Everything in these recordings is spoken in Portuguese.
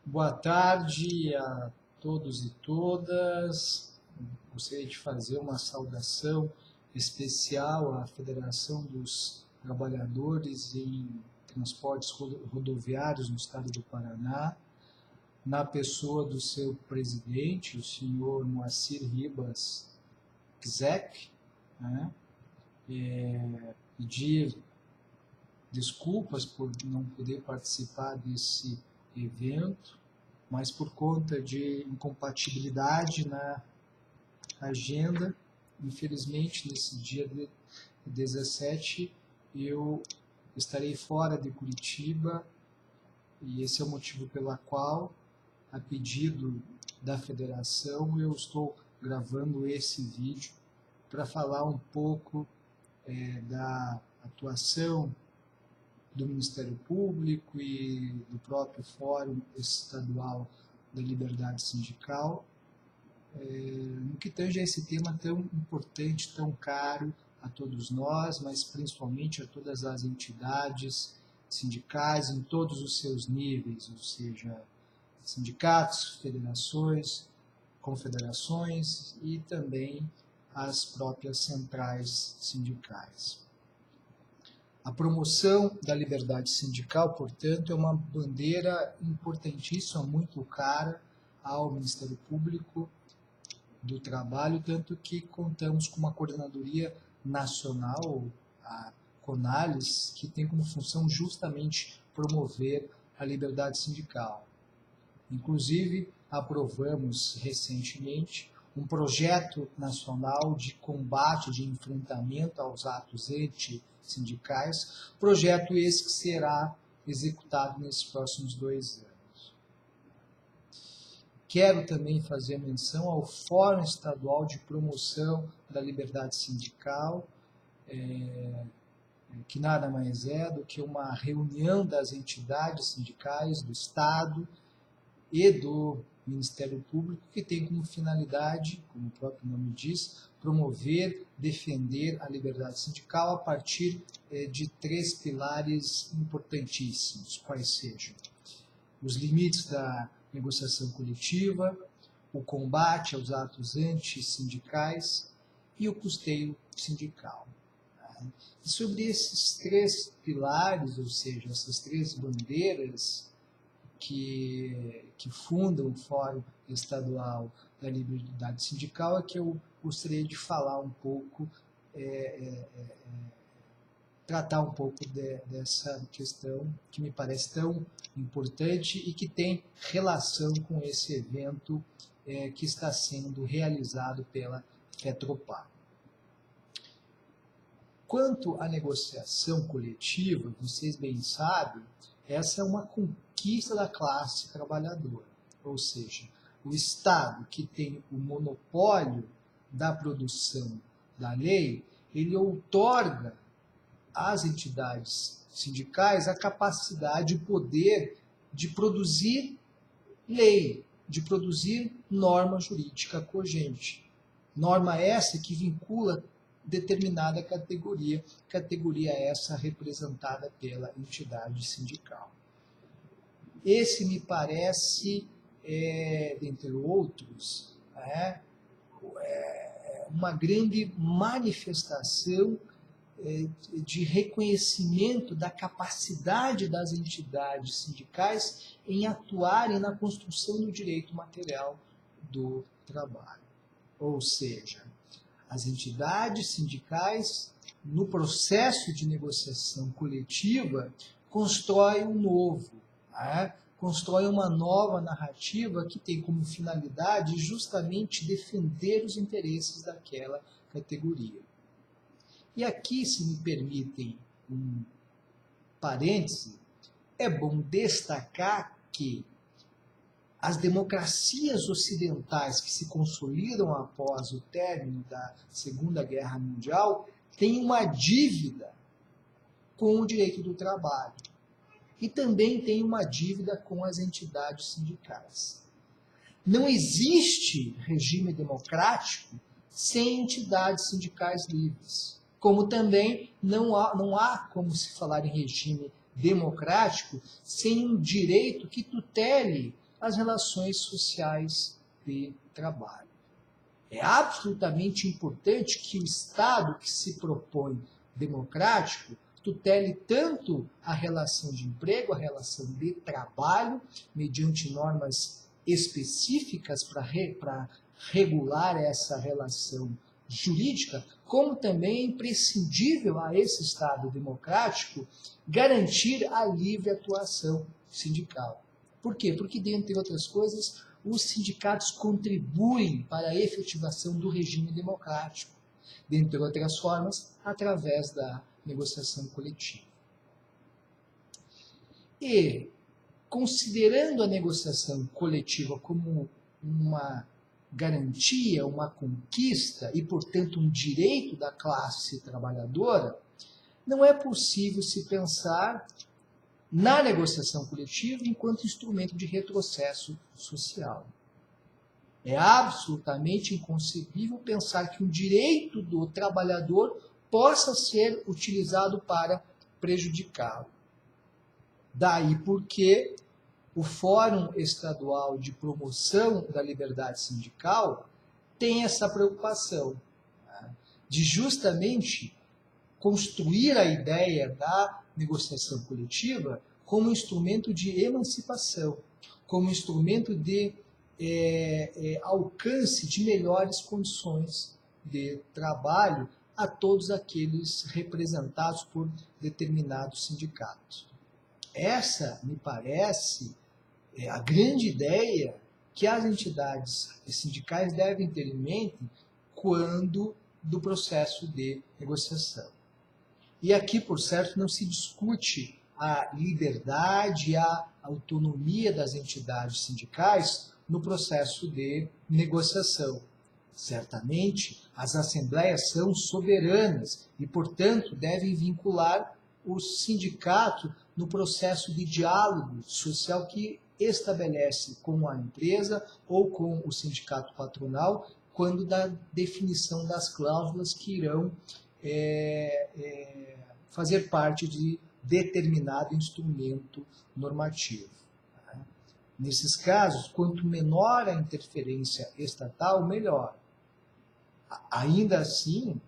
Boa tarde a todos e todas. Gostaria de fazer uma saudação especial à Federação dos Trabalhadores em Transportes Rodoviários no estado do Paraná, na pessoa do seu presidente, o senhor Moacir Ribas Czek, né? Pedir desculpas por não poder participar desse evento, mas por conta de incompatibilidade na agenda, infelizmente, nesse dia 17, eu estarei fora de Curitiba, e esse é o motivo pelo qual, a pedido da federação, eu estou gravando esse vídeo para falar um pouco da atuação do Ministério Público e do próprio Fórum Estadual da Liberdade Sindical, no que tange a esse tema tão importante, tão caro a todos nós, mas principalmente a todas as entidades sindicais em todos os seus níveis, ou seja, sindicatos, federações, confederações e também as próprias centrais sindicais. A promoção da liberdade sindical, portanto, é uma bandeira importantíssima, muito cara ao Ministério Público do Trabalho, tanto que contamos com uma coordenadoria nacional, a CONALES, que tem como função justamente promover a liberdade sindical. Inclusive, aprovamos recentemente um projeto nacional de combate, de enfrentamento aos atos antissindicais, projeto esse que será executado nesses próximos 2 anos. Quero também fazer menção ao Fórum Estadual de Promoção da Liberdade Sindical, que nada mais é do que uma reunião das entidades sindicais do Estado e do Ministério Público, que tem como finalidade, como o próprio nome diz, promover, defender a liberdade sindical a partir de 3 pilares importantíssimos, quais sejam os limites da negociação coletiva, o combate aos atos antissindicais e o custeio sindical. E sobre esses 3 pilares, ou seja, essas 3 bandeiras que fundam o Fórum Estadual da Liberdade Sindical, é que eu gostaria de falar um pouco, tratar um pouco dessa questão que me parece tão importante e que tem relação com esse evento que está sendo realizado pela FETROPAR. Quanto à negociação coletiva, vocês bem sabem, essa é uma conquista da classe trabalhadora, ou seja, o Estado que tem o monopólio da produção da lei, ele outorga às entidades sindicais a capacidade, o poder de produzir lei, de produzir norma jurídica cogente. Norma essa que vincula determinada categoria essa representada pela entidade sindical. Esse me parece, dentre outros, uma grande manifestação de reconhecimento da capacidade das entidades sindicais em atuarem na construção do direito material do trabalho. Ou seja, as entidades sindicais, no processo de negociação coletiva, constroem um novo, constroem uma nova narrativa que tem como finalidade justamente defender os interesses daquela categoria. E aqui, se me permitem um parêntese, é bom destacar que as democracias ocidentais que se consolidam após o término da Segunda Guerra Mundial têm uma dívida com o direito do trabalho e também têm uma dívida com as entidades sindicais. Não existe regime democrático sem entidades sindicais livres, como também não há como se falar em regime democrático sem um direito que tutele as relações sociais de trabalho. É absolutamente importante que o Estado que se propõe democrático tutele tanto a relação de emprego, a relação de trabalho, mediante normas específicas para regular essa relação jurídica, como também é imprescindível a esse Estado democrático garantir a livre atuação sindical. Por quê? Porque, dentre outras coisas, os sindicatos contribuem para a efetivação do regime democrático, dentre outras formas, através da negociação coletiva. E, considerando a negociação coletiva como uma garantia, uma conquista e, portanto, um direito da classe trabalhadora, não é possível se pensar na negociação coletiva enquanto instrumento de retrocesso social. É absolutamente inconcebível pensar que um direito do trabalhador possa ser utilizado para prejudicá-lo. Daí porque o Fórum Estadual de Promoção da Liberdade Sindical tem essa preocupação, né, de justamente construir a ideia da negociação coletiva como instrumento de emancipação, como instrumento de alcance de melhores condições de trabalho a todos aqueles representados por determinados sindicatos. Essa, me parece, é a grande ideia que as entidades sindicais devem ter em mente quando do processo de negociação. E aqui, por certo, não se discute a liberdade e a autonomia das entidades sindicais no processo de negociação. Certamente, as assembleias são soberanas e, portanto, devem vincular o sindicato no processo de diálogo social que estabelece com a empresa ou com o sindicato patronal quando da definição das cláusulas que irão fazer parte de determinado instrumento normativo. Nesses casos, quanto menor a interferência estatal, melhor. Ainda assim,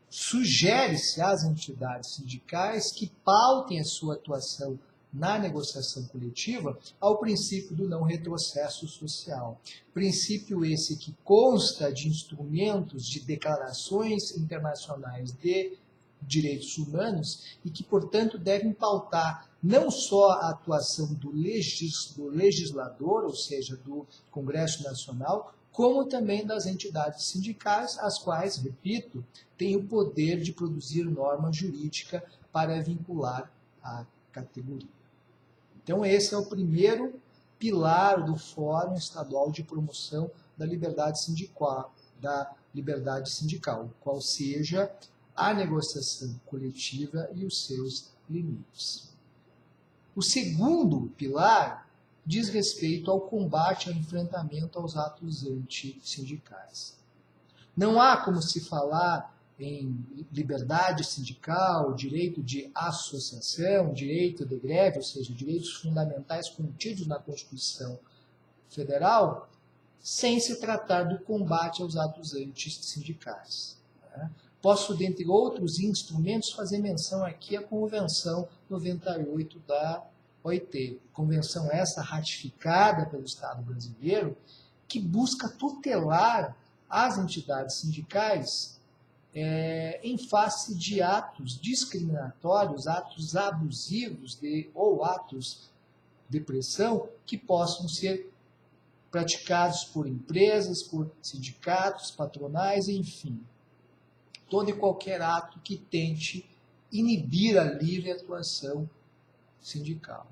sugere-se às entidades sindicais que pautem a sua atuação na negociação coletiva ao princípio do não retrocesso social. Princípio esse que consta de instrumentos de declarações internacionais de direitos humanos e que, portanto, devem pautar não só a atuação do legislador, ou seja, do Congresso Nacional, como também das entidades sindicais, as quais, repito, têm o poder de produzir norma jurídica para vincular a categoria. Então, esse é o primeiro pilar do Fórum Estadual de Promoção da Liberdade Sindical, qual seja a negociação coletiva e os seus limites. O segundo pilar diz respeito ao combate ao enfrentamento aos atos antissindicais. Não há como se falar em liberdade sindical, direito de associação, direito de greve, ou seja, direitos fundamentais contidos na Constituição Federal, sem se tratar do combate aos atos antissindicais. Posso, dentre outros instrumentos, fazer menção aqui à Convenção 98 da OIT, convenção essa ratificada pelo Estado brasileiro, que busca tutelar as entidades sindicais em face de atos discriminatórios, atos abusivos ou atos de pressão que possam ser praticados por empresas, por sindicatos, patronais, enfim. Todo e qualquer ato que tente inibir a livre atuação sindical.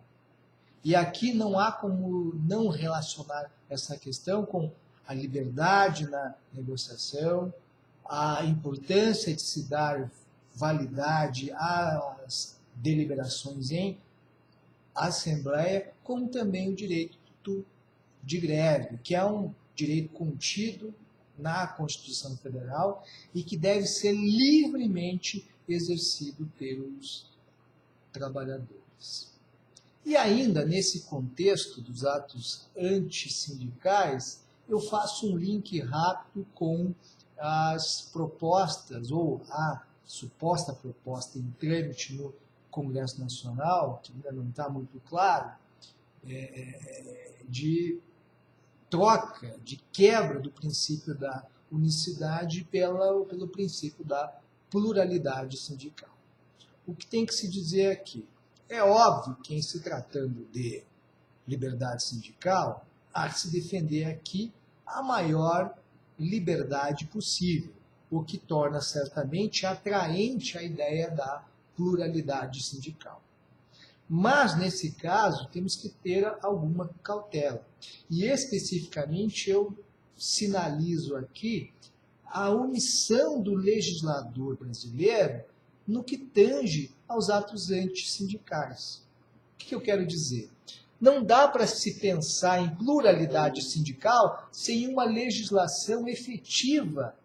E aqui não há como não relacionar essa questão com a liberdade na negociação, a importância de se dar validade às deliberações em assembleia, como também o direito de greve, que é um direito contido na Constituição Federal e que deve ser livremente exercido pelos trabalhadores. E ainda, nesse contexto dos atos antissindicais, eu faço um link rápido com as propostas, ou a suposta proposta em trâmite no Congresso Nacional, que ainda não está muito claro, de troca, de quebra do princípio da unicidade pelo princípio da pluralidade sindical. O que tem que se dizer aqui? É óbvio que, em se tratando de liberdade sindical, há que se defender aqui a maior liberdade possível, o que torna certamente atraente a ideia da pluralidade sindical. Mas, nesse caso, temos que ter alguma cautela. E, especificamente, eu sinalizo aqui a omissão do legislador brasileiro no que tange aos atos antissindicais. O que eu quero dizer? Não dá para se pensar em pluralidade sindical sem uma legislação efetiva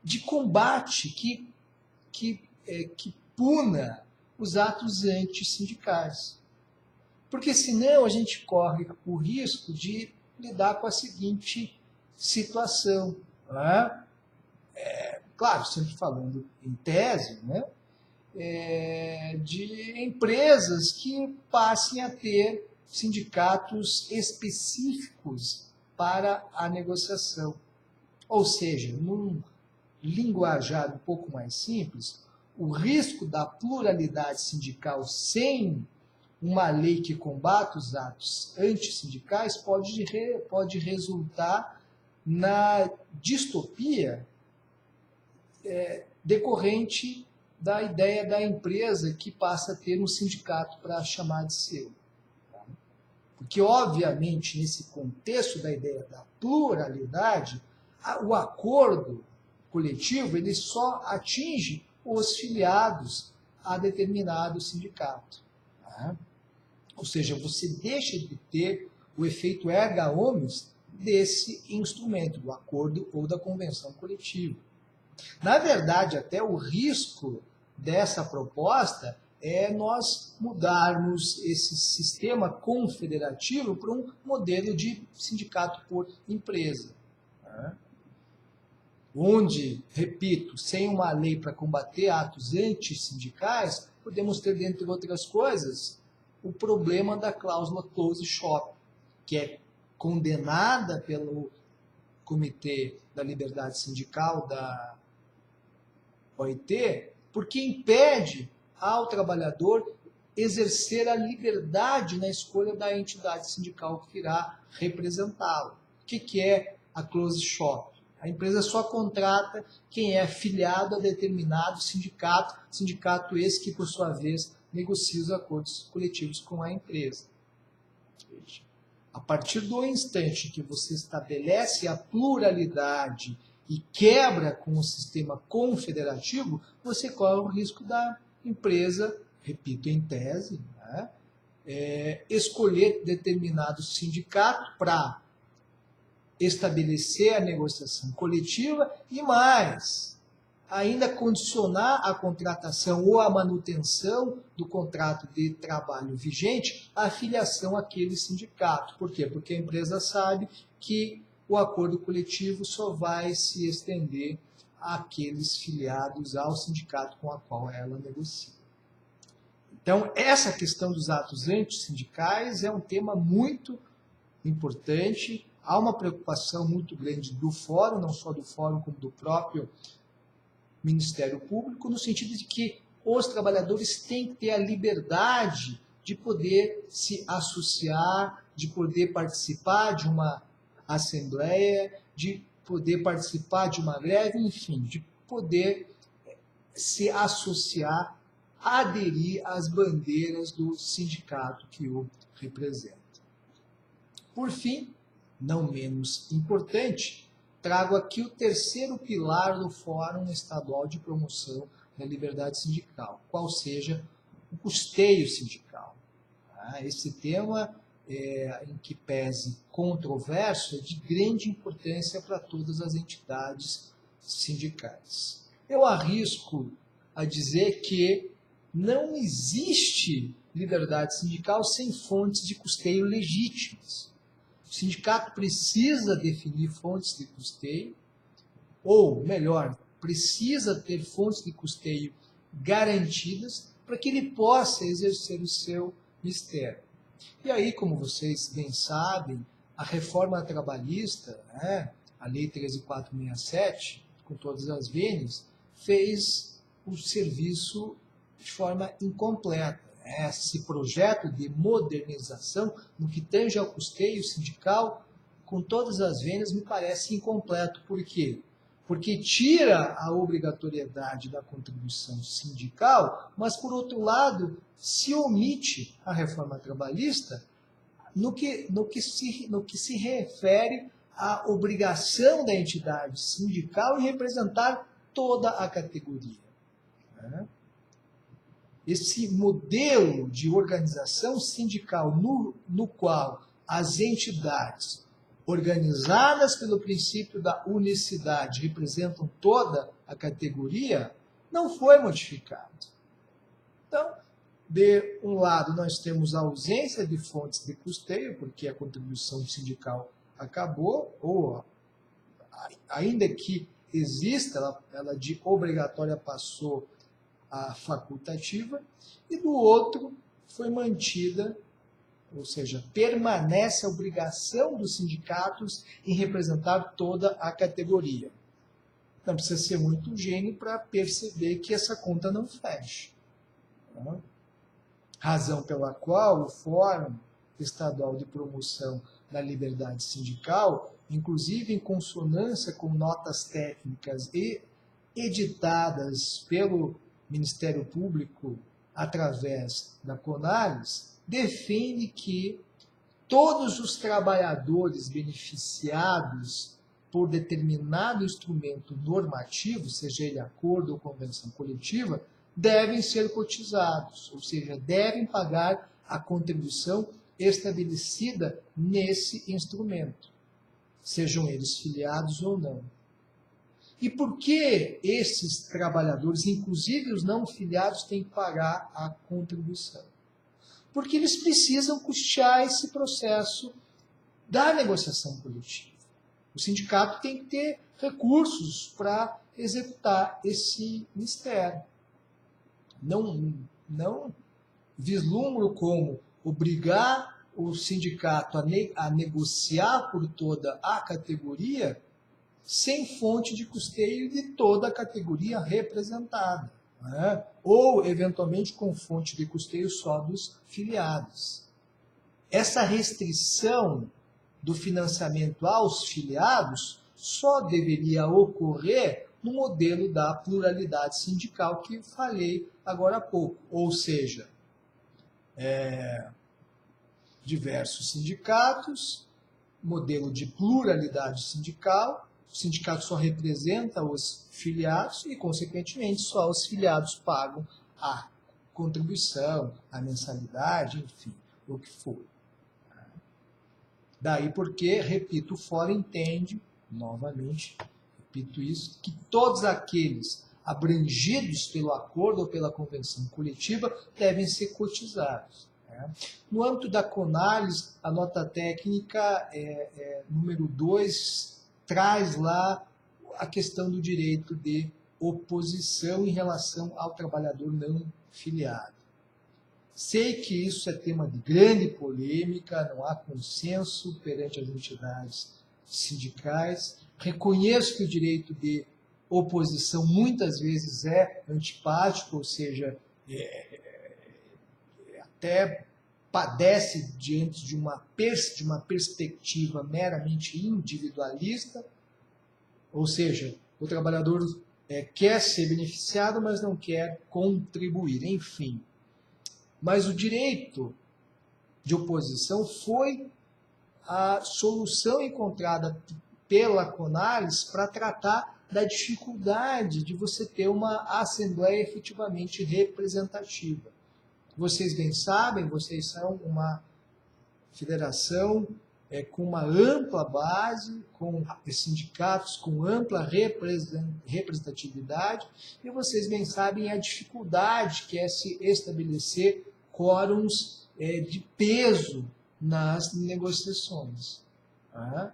de combate que puna os atos antissindicais. Porque senão a gente corre o risco de lidar com a seguinte situação. Né? Claro, sempre falando em tese, né? De empresas que passem a ter sindicatos específicos para a negociação. Ou seja, num linguajar um pouco mais simples, o risco da pluralidade sindical sem uma lei que combata os atos antissindicais pode resultar na distopia decorrente da ideia da empresa que passa a ter um sindicato para chamar de seu. Porque, obviamente, nesse contexto da ideia da pluralidade, o acordo coletivo ele só atinge os filiados a determinado sindicato. Tá? Ou seja, você deixa de ter o efeito erga omnes desse instrumento, do acordo ou da convenção coletiva. Na verdade, até o risco dessa proposta é nós mudarmos esse sistema confederativo para um modelo de sindicato por empresa. Né? Onde, repito, sem uma lei para combater atos antissindicais, podemos ter, dentre outras coisas, o problema da cláusula close shop, que é condenada pelo Comitê da Liberdade Sindical da OIT, porque impede ao trabalhador exercer a liberdade na escolha da entidade sindical que irá representá-lo. O que é a close shop? A empresa só contrata quem é filiado a determinado sindicato, sindicato esse que, por sua vez, negocia os acordos coletivos com a empresa. A partir do instante que você estabelece a pluralidade e quebra com o sistema confederativo, você corre o risco da empresa, repito, em tese, né, escolher determinado sindicato para estabelecer a negociação coletiva e mais, ainda condicionar a contratação ou a manutenção do contrato de trabalho vigente à filiação àquele sindicato. Por quê? Porque a empresa sabe que o acordo coletivo só vai se estender àqueles filiados ao sindicato com o qual ela negocia. Então, essa questão dos atos antissindicais é um tema muito importante. Há uma preocupação muito grande do fórum, não só do fórum, como do próprio Ministério Público, no sentido de que os trabalhadores têm que ter a liberdade de poder se associar, de poder participar de uma assembleia, de poder participar de uma greve, enfim, de poder se associar, aderir às bandeiras do sindicato que o representa. Por fim, não menos importante, trago aqui o terceiro pilar do Fórum Estadual de Promoção da Liberdade Sindical, qual seja o custeio sindical. Esse tema, em que pese controverso, é de grande importância para todas as entidades sindicais. Eu arrisco a dizer que não existe liberdade sindical sem fontes de custeio legítimas. O sindicato precisa definir fontes de custeio, ou, melhor, precisa ter fontes de custeio garantidas para que ele possa exercer o seu mistério. E aí, como vocês bem sabem, a reforma trabalhista, né, a Lei 13.467, com todas as vênias, fez o serviço de forma incompleta. Esse projeto de modernização, no que tange ao custeio sindical, com todas as vênias, me parece incompleto. Por quê? Porque tira a obrigatoriedade da contribuição sindical, mas, por outro lado, se omite a reforma trabalhista no que se refere à obrigação da entidade sindical em representar toda a categoria. Esse modelo de organização sindical no qual as entidades organizadas pelo princípio da unicidade representam toda a categoria, não foi modificado. Então, de um lado, nós temos a ausência de fontes de custeio, porque a contribuição sindical acabou, ou ainda que exista, ela de obrigatória passou a facultativa, e do outro foi mantida, ou seja, permanece a obrigação dos sindicatos em representar toda a categoria. Não precisa ser muito gênio para perceber que essa conta não fecha. Razão pela qual o Fórum Estadual de Promoção da Liberdade Sindical, inclusive em consonância com notas técnicas e editadas pelo Ministério Público através da CONALES, define que todos os trabalhadores beneficiados por determinado instrumento normativo, seja ele acordo ou convenção coletiva, devem ser cotizados, ou seja, devem pagar a contribuição estabelecida nesse instrumento, sejam eles filiados ou não. E por que esses trabalhadores, inclusive os não filiados, têm que pagar a contribuição? Porque eles precisam custear esse processo da negociação coletiva. O sindicato tem que ter recursos para executar esse mistério. Não vislumbro como obrigar o sindicato a negociar por toda a categoria sem fonte de custeio de toda a categoria representada, né? Ou, eventualmente, com fonte de custeio só dos filiados. Essa restrição do financiamento aos filiados só deveria ocorrer no modelo da pluralidade sindical que falei agora há pouco, ou seja, diversos sindicatos, modelo de pluralidade sindical, o sindicato só representa os filiados e, consequentemente, só os filiados pagam a contribuição, a mensalidade, enfim, o que for. Daí porque, repito, o Fórum entende, novamente, repito isso, que todos aqueles abrangidos pelo acordo ou pela convenção coletiva devem ser cotizados. No âmbito da CONALES, a nota técnica número 2 traz lá a questão do direito de oposição em relação ao trabalhador não filiado. Sei que isso é tema de grande polêmica, não há consenso perante as entidades sindicais. Reconheço que o direito de oposição muitas vezes é antipático, ou seja, até padece diante de uma perspectiva meramente individualista, ou seja, o trabalhador quer ser beneficiado, mas não quer contribuir, enfim. Mas o direito de oposição foi a solução encontrada pela CONALES para tratar da dificuldade de você ter uma assembleia efetivamente representativa. Vocês bem sabem, vocês são uma federação com uma ampla base, com sindicatos com ampla representatividade, e vocês bem sabem a dificuldade que é se estabelecer quórums de peso nas negociações. Tá?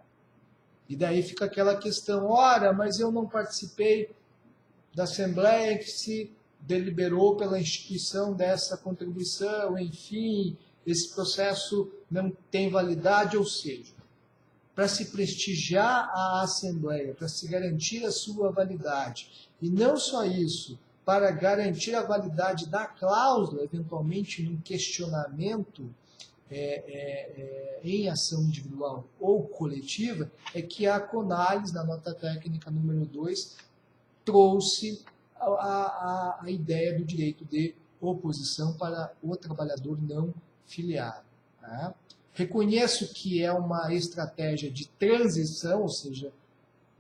E daí fica aquela questão, ora, mas eu não participei da Assembleia que se deliberou pela instituição dessa contribuição, enfim, esse processo não tem validade, ou seja, para se prestigiar a Assembleia, para se garantir a sua validade, e não só isso, para garantir a validade da cláusula, eventualmente num questionamento em ação individual ou coletiva, é que a Conales, na nota técnica número 2, trouxe a ideia do direito de oposição para o trabalhador não filiado. Tá? Reconheço que é uma estratégia de transição, ou seja,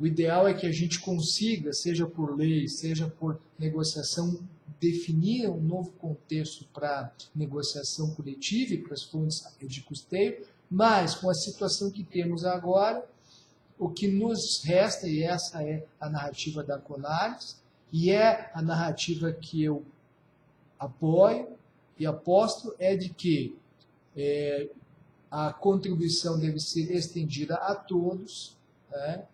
o ideal é que a gente consiga, seja por lei, seja por negociação, definir um novo contexto para negociação coletiva e para as fontes de custeio, mas com a situação que temos agora, o que nos resta, e essa é a narrativa da Conales, e é a narrativa que eu apoio e aposto, é de que a contribuição deve ser estendida a todos, né?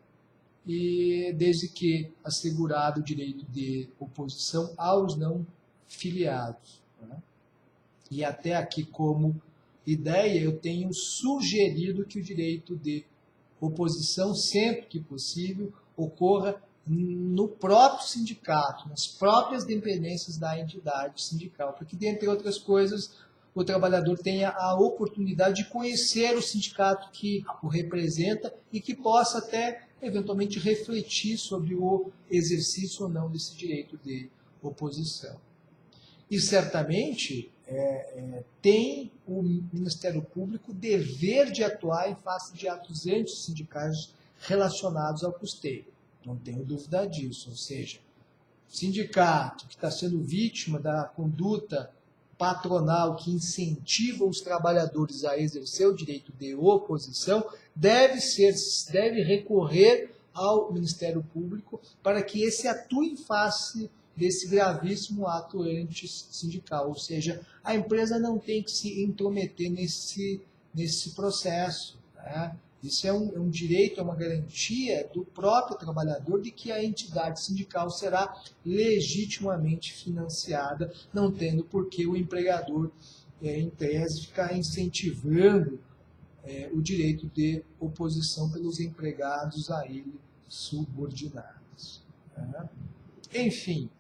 E desde que assegurado o direito de oposição aos não filiados. Né? E até aqui, como ideia, eu tenho sugerido que o direito de oposição, sempre que possível, ocorra no próprio sindicato, nas próprias dependências da entidade sindical, para que, dentre outras coisas, o trabalhador tenha a oportunidade de conhecer o sindicato que o representa e que possa até, eventualmente, refletir sobre o exercício ou não desse direito de oposição. E, certamente, tem o Ministério Público dever de atuar em face de atos antissindicais relacionados ao custeio. Não tenho dúvida disso. Ou seja, o sindicato que está sendo vítima da conduta patronal que incentiva os trabalhadores a exercer o direito de oposição deve recorrer ao Ministério Público para que esse atue em face desse gravíssimo ato antissindical. Ou seja, a empresa não tem que se intrometer nesse processo. Né? Isso é um direito, é uma garantia do próprio trabalhador de que a entidade sindical será legitimamente financiada, não tendo por que o empregador, em tese, ficar incentivando o direito de oposição pelos empregados a ele subordinados. Né? Enfim,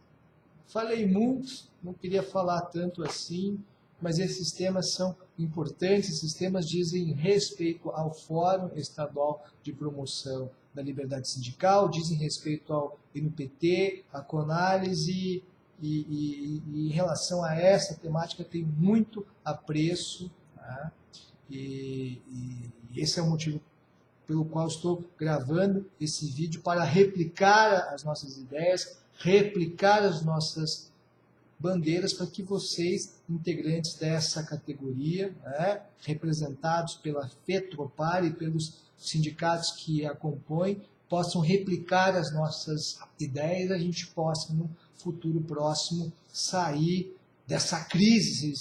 falei muito, não queria falar tanto assim, mas esses temas são importantes, esses temas dizem respeito ao Fórum Estadual de Promoção da Liberdade Sindical, dizem respeito ao NPT, à Conales e em relação a essa temática tem muito apreço, tá? E esse é o motivo pelo qual estou gravando esse vídeo para replicar as nossas ideias, replicar as nossas bandeiras para que vocês, integrantes dessa categoria, né, representados pela FETROPAR e pelos sindicatos que a compõem, possam replicar as nossas ideias e a gente possa, no futuro próximo, sair dessa crise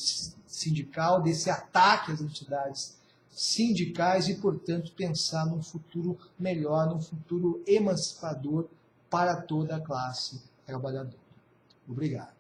sindical, desse ataque às entidades sindicais e, portanto, pensar num futuro melhor, num futuro emancipador para toda a classe trabalhadora. Obrigado.